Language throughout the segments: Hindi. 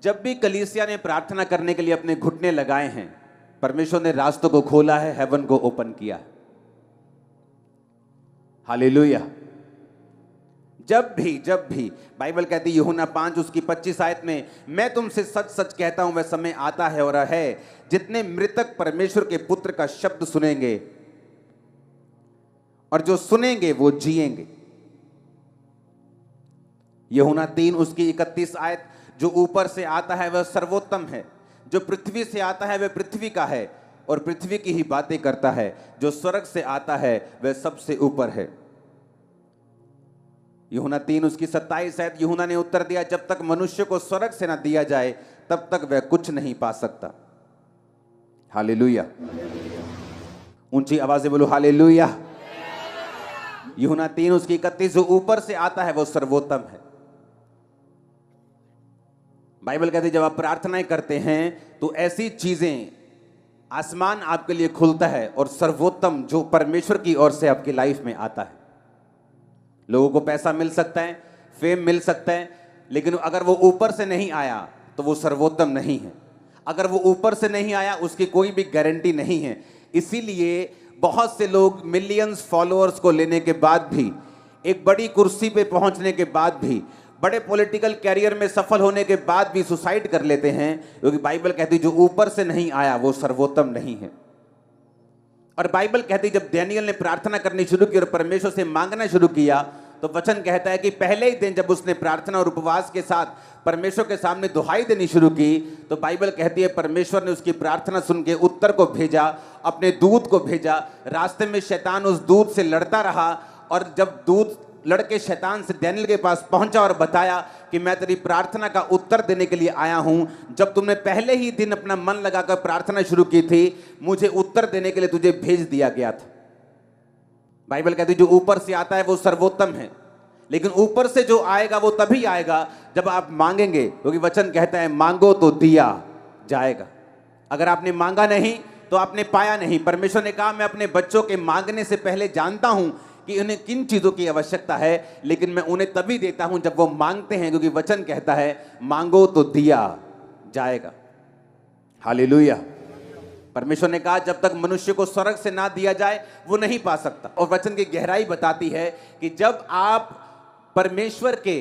जब भी कलीसिया ने प्रार्थना करने के लिए अपने घुटने लगाए हैं, परमेश्वर ने रास्तों को खोला है, हेवन को ओपन किया है। हालेलुया। जब भी बाइबल कहती है यूहन्ना 5 उसकी 25 आयत में, मैं तुमसे सच सच कहता हूं वह समय आता है और है जितने मृतक परमेश्वर के पुत्र का शब्द सुनेंगे और जो सुनेंगे वो जिएंगे। यूहन्ना 3 उसकी 31 आयत, जो ऊपर से आता है वह सर्वोत्तम है, जो पृथ्वी से आता है वह पृथ्वी का है और पृथ्वी की ही बातें करता है, जो स्वर्ग से आता है वह सबसे ऊपर है। यूहन्ना 3 उसकी 27 आयत, यूहन्ना ने उत्तर दिया, जब तक मनुष्य को स्वर्ग से ना दिया जाए तब तक वह कुछ नहीं पा सकता। हालेलुया। ऊंची आवाज से बोलो हालेलुया। यूहन्ना 3 उसकी 31, जो ऊपर से आता है वो सर्वोत्तम है। बाइबल कहती है जब आप प्रार्थनाएं करते हैं तो ऐसी चीजें, आसमान आपके लिए खुलता है और सर्वोत्तम जो परमेश्वर की ओर से आपकी लाइफ में आता है। लोगों को पैसा मिल सकता है, फेम मिल सकता है, लेकिन अगर वो ऊपर से नहीं आया तो वो सर्वोत्तम नहीं है। अगर वो ऊपर से नहीं आया उसकी कोई भी गारंटी नहीं है। इसीलिए बहुत से लोग मिलियंस फॉलोअर्स को लेने के बाद भी, एक बड़ी कुर्सी पे पहुंचने के बाद भी, बड़े पॉलिटिकल कैरियर में सफल होने के बाद भी सुसाइड कर लेते हैं, क्योंकि बाइबल कहती है जो ऊपर से नहीं आया वो सर्वोत्तम नहीं है। और बाइबल कहती है जब डैनियल ने प्रार्थना करनी शुरू की और परमेश्वर से मांगना शुरू किया तो वचन कहता है कि पहले ही दिन जब उसने प्रार्थना और उपवास के साथ परमेश्वर के सामने दुहाई देनी शुरू की तो बाइबल कहती है परमेश्वर ने उसकी प्रार्थना सुन के उत्तर को भेजा, अपने दूत को भेजा। रास्ते में शैतान उस दूत से लड़ता रहा और जब दूत लड़के शैतान से डैनियल के पास पहुंचा और बताया कि मैं तेरी प्रार्थना का उत्तर देने के लिए आया हूं, जब तुमने पहले ही दिन अपना मन लगाकर प्रार्थना शुरू की थी, मुझे उत्तर देने के लिए तुझे भेज दिया गया था। बाइबल कहती है जो ऊपर से आता है वो सर्वोत्तम है, लेकिन ऊपर से जो आएगा वो तभी आएगा जब आप मांगेंगे, क्योंकि वचन कहता है मांगो तो दिया जाएगा। अगर आपने मांगा नहीं तो आपने पाया नहीं। परमेश्वर ने कहा मैं अपने बच्चों के मांगने से पहले जानता हूं कि उन्हें किन चीजों की आवश्यकता है, लेकिन मैं उन्हें तभी देता हूं जब वो मांगते हैं, क्योंकि वचन कहता है मांगो तो दिया जाएगा। हालेलुया। परमेश्वर ने कहा जब तक मनुष्य को स्वर्ग से ना दिया जाए वो नहीं पा सकता। और वचन की गहराई बताती है कि जब आप परमेश्वर के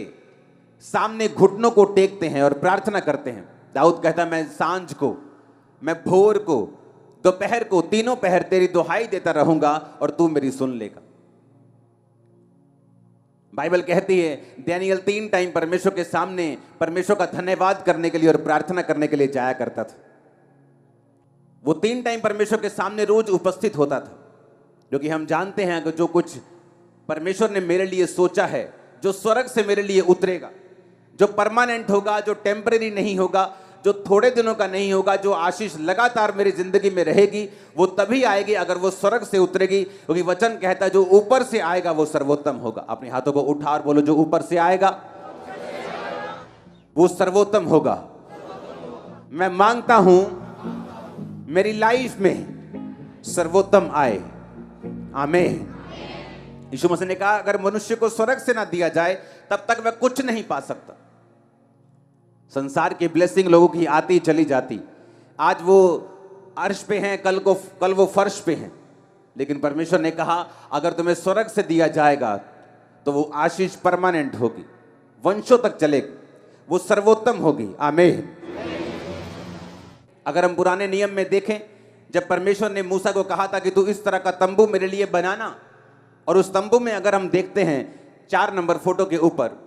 सामने घुटनों को टेकते हैं और प्रार्थना करते हैं, दाऊद कहता है मैं सांझ को, मैं भोर को, दोपहर को, तीनों पहर तेरी दुहाई देता रहूंगा और तू मेरी सुन लेगा। बाइबल कहती है डैनियल 3 टाइम परमेश्वर के सामने परमेश्वर का धन्यवाद करने के लिए और प्रार्थना करने के लिए जाया करता था। वो 3 टाइम परमेश्वर के सामने रोज उपस्थित होता था, क्योंकि हम जानते हैं कि जो कुछ परमेश्वर ने मेरे लिए सोचा है, जो स्वर्ग से मेरे लिए उतरेगा, जो परमानेंट होगा, जो टेम्परेरी नहीं होगा, जो थोड़े दिनों का नहीं होगा, जो आशीष लगातार मेरी जिंदगी में रहेगी, वो तभी आएगी अगर वो स्वर्ग से उतरेगी, क्योंकि वचन कहता है जो ऊपर से आएगा वो सर्वोत्तम होगा। अपने हाथों को उठा और बोलो जो ऊपर से आएगा वो सर्वोत्तम होगा। मैं मांगता हूं मेरी लाइफ में सर्वोत्तम आए। आमीन। यीशु मसीह ने कहा अगर मनुष्य को स्वर्ग से ना दिया जाए तब तक वह कुछ नहीं पा सकता। संसार की ब्लेसिंग लोगों की आती चली जाती, आज वो अर्श पे हैं, कल वो फर्श पे हैं, लेकिन परमेश्वर ने कहा अगर तुम्हें स्वर्ग से दिया जाएगा तो वो आशीष परमानेंट होगी, वंशों तक चलेगी, वो सर्वोत्तम होगी। आमीन। अगर हम पुराने नियम में देखें, जब परमेश्वर ने मूसा को कहा था कि तू इस तरह का तंबू मेरे लिए बनाना, और उस तंबू में अगर हम देखते हैं 4 नंबर फोटो के ऊपर,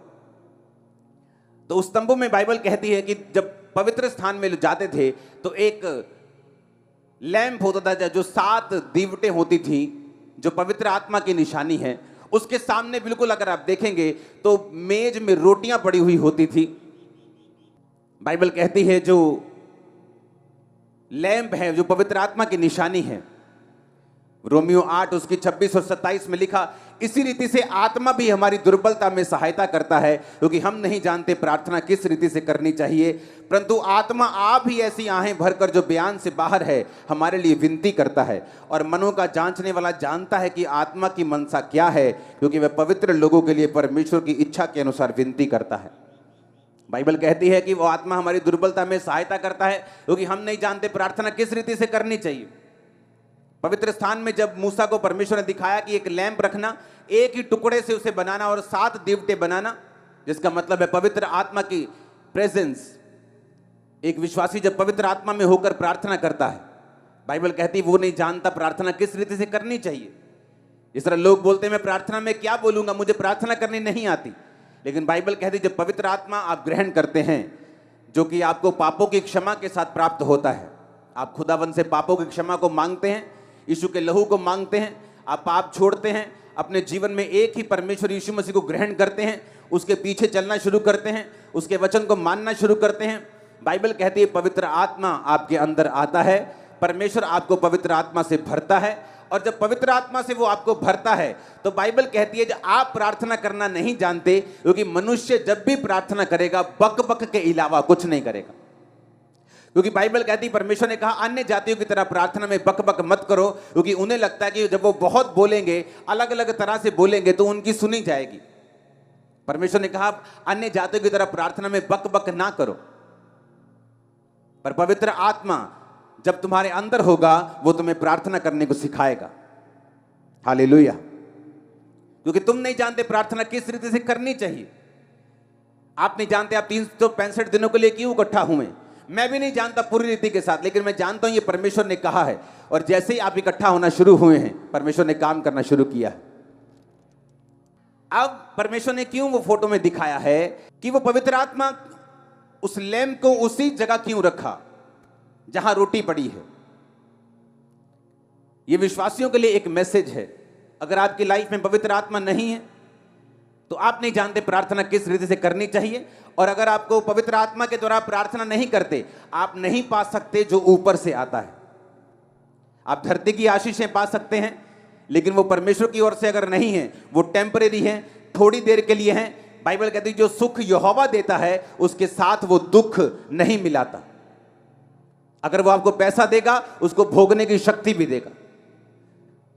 तो उस तंबू में बाइबल कहती है कि जब पवित्र स्थान में जाते थे तो एक लैंप होता था जो 7 दीवटें होती थी, जो पवित्र आत्मा की निशानी है। उसके सामने बिल्कुल अगर आप देखेंगे तो मेज में रोटियां पड़ी हुई होती थी। बाइबल कहती है जो लैंप है, जो पवित्र आत्मा की निशानी है, रोमियो 8 उसकी 26 और 27 में लिखा, इसी रीति से आत्मा भी हमारी दुर्बलता में सहायता करता है, क्योंकि हम नहीं जानते प्रार्थना किस रीति से करनी चाहिए, परंतु आत्मा आप ही ऐसी आहें भरकर जो बयान से बाहर है हमारे लिए विनती करता है। और मनों का जांचने वाला जानता है कि आत्मा की मनसा क्या है, क्योंकि वह पवित्र लोगों के लिए परमेश्वर की इच्छा के अनुसार विनती करता है। बाइबल कहती है कि वो आत्मा हमारी दुर्बलता में सहायता करता है, क्योंकि हम नहीं जानते प्रार्थना किस रीति से करनी चाहिए। पवित्र स्थान में जब मूसा को परमेश्वर ने दिखाया कि एक लैंप रखना, एक ही टुकड़े से उसे बनाना और 7 दीवटे बनाना, जिसका मतलब है पवित्र आत्मा की प्रेजेंस। एक विश्वासी जब पवित्र आत्मा में होकर प्रार्थना करता है, बाइबल कहती है वो नहीं जानता प्रार्थना किस रीति से करनी चाहिए। इस तरह लोग बोलते हैं मैं प्रार्थना में क्या बोलूंगा, मुझे प्रार्थना करनी नहीं आती। लेकिन बाइबल कहती है जब पवित्र आत्मा आप ग्रहण करते हैं, जो कि आपको पापों की क्षमा के साथ प्राप्त होता है, आप खुदावन से पापों की क्षमा को मांगते हैं, यीशु के लहू को मांगते हैं, आप पाप छोड़ते हैं, अपने जीवन में एक ही परमेश्वर यीशु मसीह को ग्रहण करते हैं, उसके पीछे चलना शुरू करते हैं, उसके वचन को मानना शुरू करते हैं। बाइबल कहती है पवित्र आत्मा आपके अंदर आता है, परमेश्वर आपको पवित्र आत्मा से भरता है, और जब पवित्र आत्मा से वो आपको भरता है तो बाइबल कहती है जब आप प्रार्थना करना नहीं जानते, क्योंकि मनुष्य जब भी प्रार्थना करेगा बक बक के अलावा कुछ नहीं करेगा। क्योंकि बाइबल कहती है परमेश्वर ने कहा अन्य जातियों की तरह प्रार्थना में बक बक मत करो, क्योंकि उन्हें लगता है कि जब वो बहुत बोलेंगे, अलग अलग तरह से बोलेंगे तो उनकी सुनी जाएगी। परमेश्वर ने कहा अन्य जातियों की तरह प्रार्थना में बक बक ना करो, पर पवित्र आत्मा जब तुम्हारे अंदर होगा वो तुम्हें प्रार्थना करने को सिखाएगा। हालेलुया। क्योंकि तुम नहीं जानते प्रार्थना किस रीति से करनी चाहिए। आप नहीं जानते आप 365 दिनों के लिए क्यों इकट्ठा हुए। मैं भी नहीं जानता पूरी रीति के साथ, लेकिन मैं जानता हूं ये परमेश्वर ने कहा है, और जैसे ही आप इकट्ठा होना शुरू हुए हैं परमेश्वर ने काम करना शुरू किया है। अब परमेश्वर ने क्यों वो फोटो में दिखाया है कि वो पवित्र आत्मा उस लैंप को उसी जगह क्यों रखा जहां रोटी पड़ी है। ये विश्वासियों के लिए एक मैसेज है। अगर आपकी लाइफ में पवित्र आत्मा नहीं है तो आप नहीं जानते प्रार्थना किस रीति से करनी चाहिए, और अगर आपको पवित्र आत्मा के द्वारा प्रार्थना नहीं करते, आप नहीं पा सकते जो ऊपर से आता है। आप धरती की आशीषें पा सकते हैं, लेकिन वो परमेश्वर की ओर से अगर नहीं है, वो टेम्परेरी है, थोड़ी देर के लिए है। बाइबल कहती है जो सुख यहोवा देता है उसके साथ वो दुख नहीं मिलाता। अगर वो आपको पैसा देगा उसको भोगने की शक्ति भी देगा।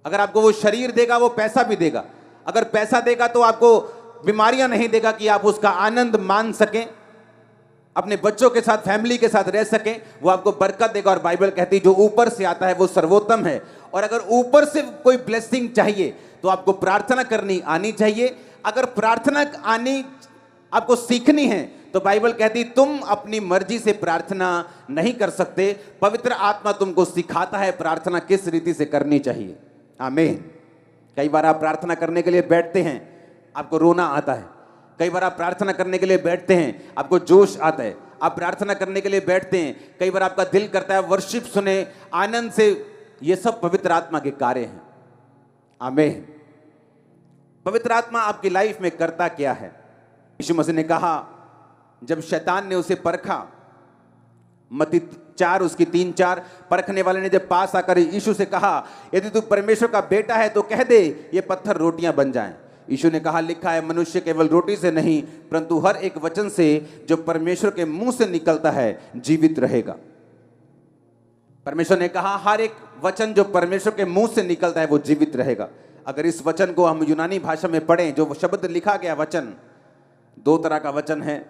अगर आपको वो शरीर देगा वो पैसा भी देगा। अगर पैसा देगा तो आपको बीमारियां नहीं देगा कि आप उसका आनंद मान सकें, अपने बच्चों के साथ, फैमिली के साथ रह सकें। वो आपको बरकत देगा। और बाइबल कहती है जो ऊपर से आता है वो सर्वोत्तम है। और अगर ऊपर से कोई ब्लेसिंग चाहिए तो आपको प्रार्थना करनी आनी चाहिए। अगर प्रार्थना आनी आपको सीखनी है तो बाइबल कहती तुम अपनी मर्जी से प्रार्थना नहीं कर सकते, पवित्र आत्मा तुमको सिखाता है प्रार्थना किस रीति से करनी चाहिए। आमीन। कई बार आप प्रार्थना करने के लिए बैठते हैं, आपको रोना आता है। कई बार आप प्रार्थना करने के लिए बैठते हैं, आपको जोश आता है। आप प्रार्थना करने के लिए बैठते हैं, कई बार आपका दिल करता है वर्शिप सुने, आनंद से। ये सब पवित्र आत्मा के कार्य हैं। आमीन। पवित्र आत्मा आपकी लाइफ में करता क्या है? यीशु मसीह ने कहा जब शैतान ने उसे परखा, मत्ती 4 उसकी 3-4, परखने वाले ने जब पास आकर यीशु से कहा यदि तू परमेश्वर का बेटा है तो कह दे ये पत्थर रोटियां बन जाएं। यीशु ने कहा लिखा है मनुष्य केवल रोटी से नहीं परंतु हर एक वचन से जो परमेश्वर के मुंह से निकलता है जीवित रहेगा। परमेश्वर ने कहा हर एक वचन जो परमेश्वर के मुंह से निकलता है वो जीवित रहेगा। अगर इस वचन को हम यूनानी भाषा में पढ़ें, जो शब्द लिखा गया वचन, 2 तरह का वचन है,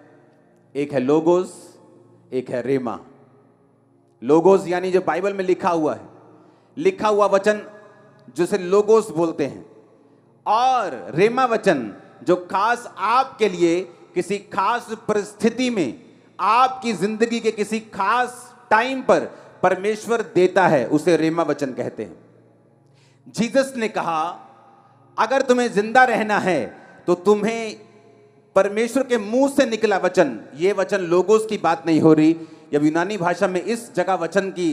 एक है लोगोस, एक है रेमा। लोगोस यानी जो बाइबल में लिखा हुआ है, लिखा हुआ वचन जिसे लोगोस बोलते हैं, और रेमा वचन जो खास आपके लिए किसी खास परिस्थिति में, आपकी जिंदगी के किसी खास टाइम पर परमेश्वर देता है, उसे रेमा वचन कहते हैं। जीसस ने कहा अगर तुम्हें जिंदा रहना है तो तुम्हें परमेश्वर के मुंह से निकला वचन, ये वचन लोगोस की बात नहीं हो रही। जब यूनानी भाषा में इस जगह वचन की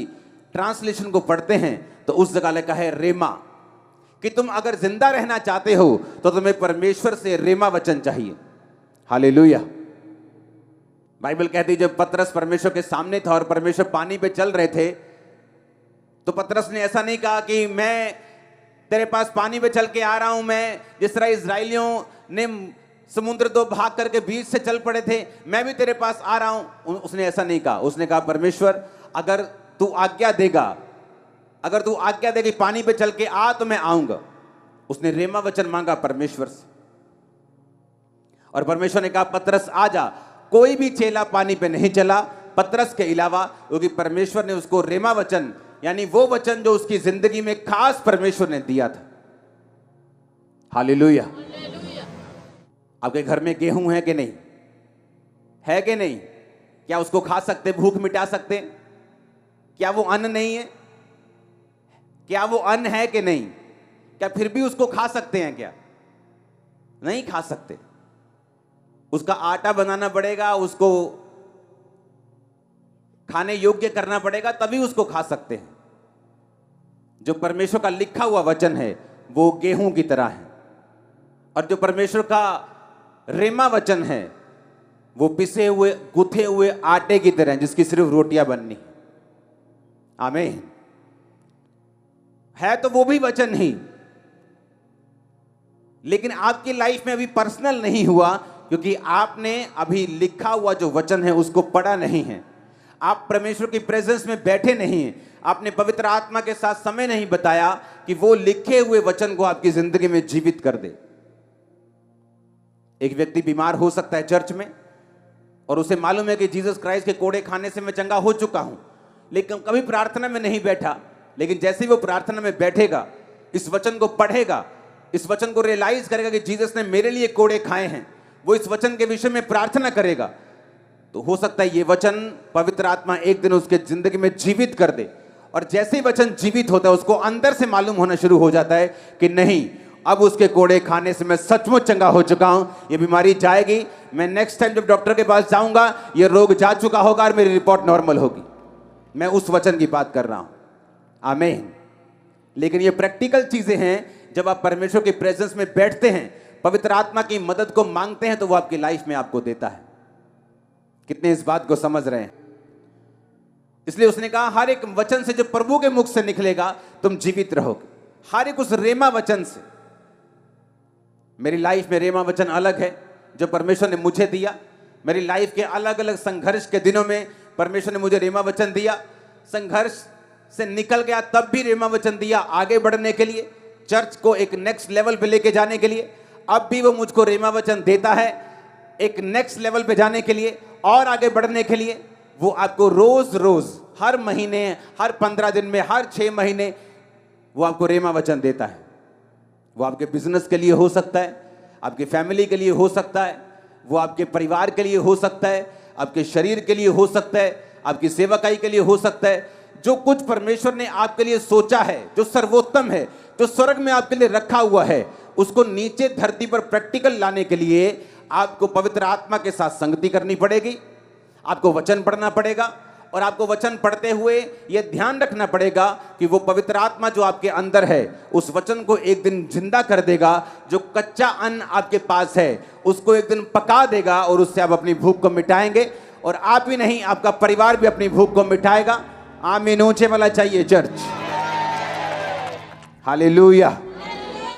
ट्रांसलेशन को पढ़ते हैं तो उस जगह लिखा है रेमा, कि तुम अगर जिंदा रहना चाहते हो तो तुम्हें परमेश्वर से रेमा वचन चाहिए। हालेलुया। बाइबल कहती है जब पतरस परमेश्वर के सामने था और परमेश्वर पानी पे चल रहे थे तो पतरस ने ऐसा नहीं कहा कि मैं तेरे पास पानी पे चल के आ रहा हूं, मैं जिस तरह इजराइलियों ने समुद्र 2 भाग करके बीच से चल पड़े थे मैं भी तेरे पास आ रहा हूं। उसने ऐसा नहीं कहा। उसने कहा परमेश्वर अगर तू आज्ञा देगा, अगर तू आज्ञा देगी पानी पे चल के आ तो मैं आऊंगा। उसने रेमा वचन मांगा परमेश्वर से, और परमेश्वर ने कहा पतरस आ जा। कोई भी चेला पानी पे नहीं चला पतरस के अलावा, क्योंकि परमेश्वर ने उसको रेमा वचन, यानी वो वचन जो उसकी जिंदगी में खास परमेश्वर ने दिया था। हालेलुया। आपके घर में गेहूं है कि नहीं? है कि नहीं? क्या उसको खा सकते, भूख मिटा सकते? क्या वो अन्न नहीं है? क्या वो अन्न है कि नहीं? क्या फिर भी उसको खा सकते हैं क्या? नहीं खा सकते। उसका आटा बनाना पड़ेगा, उसको खाने योग्य करना पड़ेगा, तभी उसको खा सकते हैं। जो परमेश्वर का लिखा हुआ वचन है वो गेहूं की तरह है, और जो परमेश्वर का रेमा वचन है वो पिसे हुए गुथे हुए आटे की तरह है, जिसकी सिर्फ रोटियां बननी है। आमीन। है तो वो भी वचन ही, लेकिन आपकी लाइफ में अभी पर्सनल नहीं हुआ, क्योंकि आपने अभी लिखा हुआ जो वचन है उसको पढ़ा नहीं है। आप परमेश्वर की प्रेजेंस में बैठे नहीं हैं। आपने पवित्र आत्मा के साथ समय नहीं बताया कि वो लिखे हुए वचन को आपकी जिंदगी में जीवित कर दे। एक व्यक्ति बीमार हो सकता है चर्च में, और उसे मालूम है कि जीसस क्राइस्ट के कोड़े खाने से मैं चंगा हो चुका हूं, लेकिन कभी प्रार्थना में नहीं बैठा। लेकिन जैसे ही वो प्रार्थना में बैठेगा, इस वचन को पढ़ेगा, इस वचन को रियलाइज करेगा कि जीसस ने मेरे लिए कोड़े खाए हैं, वो इस वचन के विषय में प्रार्थना करेगा, तो हो सकता है ये वचन पवित्र आत्मा एक दिन उसके जिंदगी में जीवित कर दे। और जैसे ही वचन जीवित होता है, उसको अंदर से मालूम होना शुरू हो जाता है कि नहीं, अब उसके कोड़े खाने से मैं सचमुच चंगा हो चुका हूं, ये बीमारी जाएगी, मैं नेक्स्ट टाइम जब डॉक्टर के पास जाऊंगा ये रोग जा चुका होगा और मेरी रिपोर्ट नॉर्मल होगी। मैं उस वचन की बात कर रहा हूं। आमीन। लेकिन ये प्रैक्टिकल चीजें हैं। जब आप परमेश्वर की प्रेजेंस में बैठते हैं, पवित्र आत्मा की मदद को मांगते हैं, तो वो आपकी लाइफ में आपको देता है। कितने इस बात को समझ रहे हैं? इसलिए उसने कहा हर एक वचन से जो प्रभु के मुख से निकलेगा तुम जीवित रहोगे। हर एक उस रेमा वचन से। मेरी लाइफ में रेमा वचन अलग है जो परमेश्वर ने मुझे दिया। मेरी लाइफ के अलग अलग संघर्ष के दिनों में परमेश्वर ने मुझे रेमा वचन दिया। संघर्ष से निकल गया तब भी रेमा वचन दिया, आगे बढ़ने के लिए, चर्च को एक नेक्स्ट लेवल पे लेके जाने के लिए। अब भी वो मुझको रेमा वचन देता है, एक नेक्स्ट लेवल पे जाने के लिए और आगे बढ़ने के लिए। वो आपको रोज रोज, हर महीने, हर 15 दिन में, हर 6 महीने वो आपको रेमा वचन देता है। वो आपके बिजनेस के लिए हो सकता है, आपकी फैमिली के लिए हो सकता है, वो आपके परिवार के लिए हो सकता है, आपके शरीर के लिए हो सकता है, आपकी सेवकाई के लिए हो सकता है। जो कुछ परमेश्वर ने आपके लिए सोचा है, जो सर्वोत्तम है, जो स्वर्ग में आपके लिए रखा हुआ है, उसको नीचे धरती पर प्रैक्टिकल लाने के लिए आपको पवित्र आत्मा के साथ संगति करनी पड़ेगी। आपको वचन पढ़ना पड़ेगा, और आपको वचन पढ़ते हुए यह ध्यान रखना पड़ेगा कि वो पवित्र आत्मा जो आपके अंदर है उस वचन को एक दिन जिंदा कर देगा। जो कच्चा अन्न आपके पास है उसको एक दिन पका देगा, और उससे आप अपनी भूख को मिटाएंगे। और आप ही नहीं, आपका परिवार भी अपनी भूख को मिटाएगा। आमीन। ऊंचे वाला चाहिए चर्च। हालेलुया।